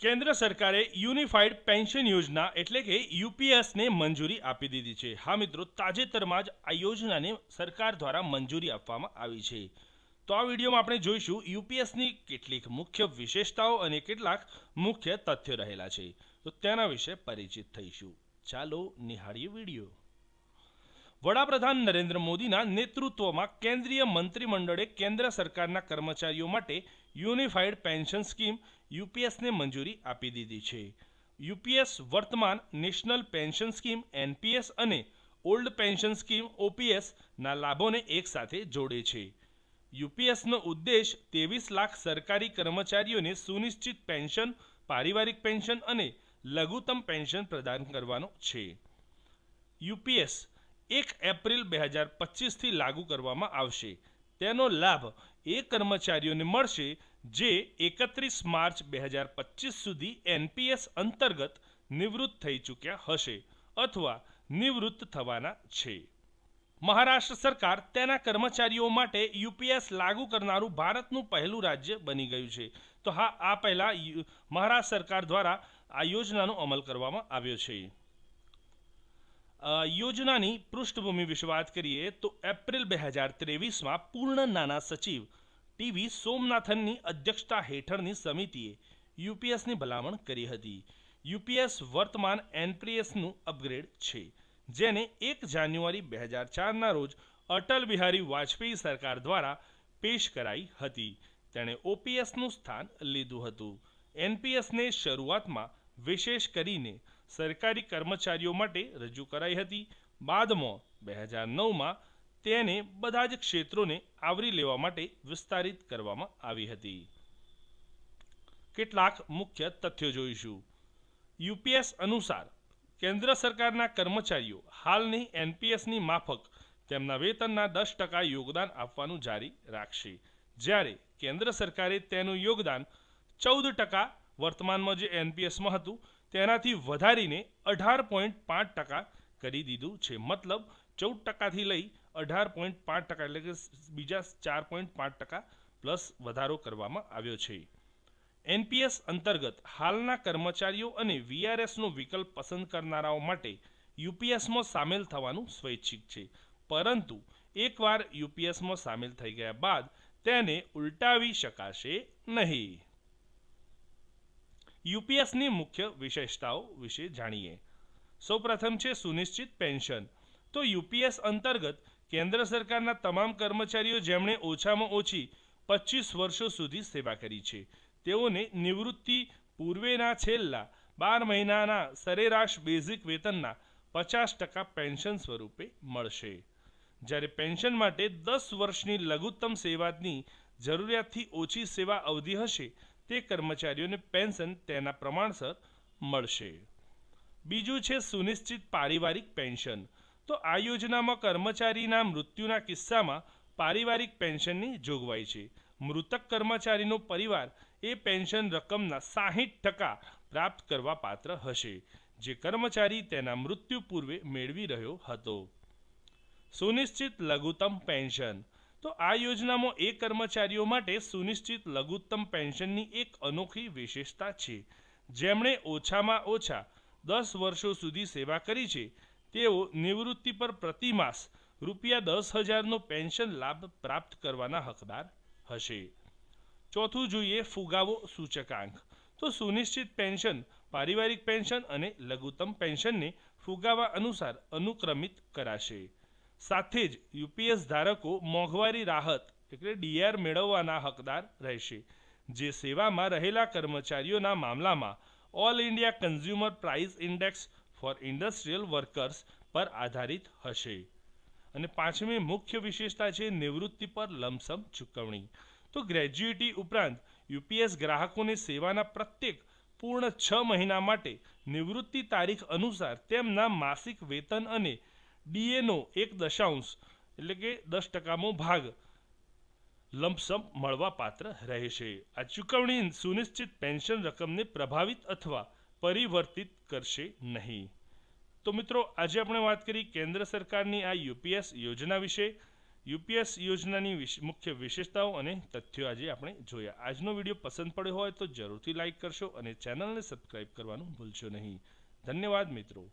કેન્દ્ર સરકારે unified pension યોજના એટલે કે યુપીએસને મંજૂરી આપી દીધી છે। હા મિત્રો, તાજેતરમાં જ આ યોજનાને સરકાર દ્વારા મંજૂરી આપવામાં આવી છે। તો આ વિડીયોમાં આપણે જોઈશું યુપીએસની કેટલીક મુખ્ય વિશેષતાઓ અને કેટલાક મુખ્ય તથ્યો રહેલા છે, તો તેના વિશે પરિચિત થઈશું। ચાલો નિહાળીએ વિડીયો। વડાપ્રધાન નરેન્દ્ર મોદીના નેતૃત્વમાં કેન્દ્રીય મંત્રીમંડળે કેન્દ્ર સરકારના કર્મચારીઓ માટે યુનિફાઈડ પેન્શન સ્કીમ યુપીએસને મંજૂરી આપી દીધી છે। યુપીએસ વર્તમાન નેશનલ પેન્શન સ્કીમ એનપીએસ અને ઓલ્ડ પેન્શન સ્કીમ ઓપીએસના લાભોને એકસાથે જોડે છે। યુપીએસનો ઉદ્દેશ 23 લાખ સરકારી કર્મચારીઓને સુનિશ્ચિત પેન્શન, પારિવારિક પેન્શન અને લઘુત્તમ પેન્શન પ્રદાન કરવાનો છે। યુપીએસ 1 એપ્રિલ 2025થી લાગુ કરવામાં આવશે। તેનો લાભ એ કર્મચારીઓને મળશે જે 31 માર્ચ 2025 સુધી એનપીએસ અંતર્ગત નિવૃત્ત થઈ ચૂક્યા હશે અથવા નિવૃત્ત થવાના છે। મહારાષ્ટ્ર સરકાર તેના કર્મચારીઓ માટે યુપીએસ લાગુ કરનારું ભારતનું પહેલું રાજ્ય બની ગયું છે। તો હા, આ પહેલા મહારાષ્ટ્ર સરકાર દ્વારા આ યોજનાનો અમલ કરવામાં આવ્યો છે। યોજનાની પૃષ્ઠભૂમિ વિશે વાત કરીએ તો એપ્રિલ 2023માં પૂર્ણ નાના સચિવ ટીવી સોમનાથનની અધ્યક્ષતા હેઠળની સમિતિએ યુપીએસની ભલામણ કરી હતી। યુપીએસ વર્તમાન એનપીએસનું અપગ્રેડ છે, જેને 1 જાન્યુઆરી 2004ના રોજ અટલ બિહારી વાજપેયી સરકાર દ્વારા પેશ કરાઈ હતી। તેણે ઓપીએસનું સ્થાન લીધું હતું। એનપીએસને શરૂઆતમાં વિશેષ કરીને સરકારી કર્મચારીઓ માટે રજૂ કરાઈ હતી। બાદમાં 2009માં તેને બધા જ ક્ષેત્રોને આવરી લેવા માટે વિસ્તારિત કરવામાં આવી હતી। કેટલાક મુખ્ય તથ્યો જોઈશું। યુપીએસ અનુસાર કેન્દ્ર સરકારના કર્મચારીઓ હાલની એનપીએસની માફક તેમના વેતનના 10% યોગદાન આપવાનું જારી રાખશે, જ્યારે કેન્દ્ર સરકારે તેનું યોગદાન 14% વર્તમાનમાં જે એનપીએસમાં હતું તેનાથી વધારીને 18.5% કરી દીધું છે। મતલબ 14%થી લઈ 18.5% એટલે કે બીજા 4.5% પ્લસ વધારો કરવામાં આવ્યો છે। એનપીએસ અંતર્ગત હાલના કર્મચારીઓ અને વીઆરએસનો વિકલ્પ પસંદ કરનારાઓ માટે યુપીએસમાં સામેલ થવાનું સ્વૈચ્છિક છે, પરંતુ એકવાર યુપીએસમાં સામેલ થઈ ગયા બાદ તેને ઉલટાવી શકાશે નહીં। યુપીએસની મુખ્ય વિશેષતાઓ વિશે જાણીએ। સૌપ્રથમ છે સુનિશ્ચિત પેન્શન। તો યુપીએસ અંતર્ગત કેન્દ્ર સરકારના તમામ કર્મચારીઓ જેમણે ઓછામાં ઓછી 25 વર્ષો સુધી સેવા કરી છે તેઓને નિવૃત્તિ પૂર્વેના છેલ્લા 12 મહિનાના સરેરાશ બેઝિક વેતનના 50% પેન્શન સ્વરૂપે મળશે, જ્યારે પેન્શન માટે 10 વર્ષની લઘુત્તમ સેવાની જરૂરિયાતથી ઓછી સેવા અવધિ હશે તે કર્મચારીઓને પેન્શન તેના પ્રમાણસર મળશે। બીજું છે સુનિશ્ચિત પારિવારિક પેન્શન। તો આ યોજનામાં કર્મચારીના મૃત્યુના કિસ્સામાં પારિવારિક પેન્શનની જોગવાઈ છે। મૃતક કર્મચારીનો પરિવાર એ પેન્શન રકમના 60% પ્રાપ્ત કરવા પાત્ર હશે, જે કર્મચારી તેના મૃત્યુ પૂર્વે મેળવી રહ્યો હતો। સુનિશ્ચિત લઘુત્તમ પેન્શન। તો આ યોજનામાં એ કર્મચારીઓ માટે સુનિશ્ચિત લઘુત્તમ પેન્શનની એક અનોખી વિશેષતા છે જેમણે ઓછામાં ઓછા 10 વર્ષો સુધી સેવા કરી છે। તેઓ નિવૃત્તિ પર પ્રતિ માસ ₹10,000નો પેન્શન લાભ પ્રાપ્ત કરવાના હકદાર હશે। ચોથું જોઈએ ફુગાવો સૂચકાંક। તો સુનિશ્ચિત પેન્શન, પારિવારિક પેન્શન અને લઘુત્તમ પેન્શનને ફુગાવા અનુસાર અનુક્રમિત કરાશે। સાથે જ યુપીએસ ધારકો મોંઘવારી રાહત એટલે ડીઆર મેળવવાના હકદાર રહેશે, જે સેવામાં રહેલા કર્મચારીઓના મામલામાં all India consumer price index four industrial workers પર આધારિત હશે। અને પાંચમી મુખ્ય વિશેષતા છે નિવૃત્તિ પર લમસમ ચૂકવણી। તો ગ્રેજ્યુઇટી ઉપરાંત યુપીએસ ગ્રાહકોને સેવાના પ્રત્યેક પૂર્ણ 6 મહિના માટે નિવૃત્તિ તારીખ અનુસાર તેમના માસિક વેતન અને ડીએનો 1 એટલે કે 10%મો ભાગ લમસમ મળવા પાત્ર રહેશે। આ ચૂકવણી સુનિશ્ચિત પેન્શન રકમને પ્રભાવિત અથવા પરિવર્તિત કરશે નહીં। તો મિત્રો, આજે આપણે વાત કરી કેન્દ્ર સરકારની આ યુપીએસ યોજના વિશે। યુપીએસ યોજનાની મુખ્ય વિશેષતાઓ અને તથ્યો આજે આપણે જોયા. આજનો વિડીયો પસંદ પડ્યો હોય તો જરૂરથી લાઇક કરશો અને ચેનલને સબસ્ક્રાઇબ કરવાનું ભૂલશો નહીં. ધન્યવાદ મિત્રો.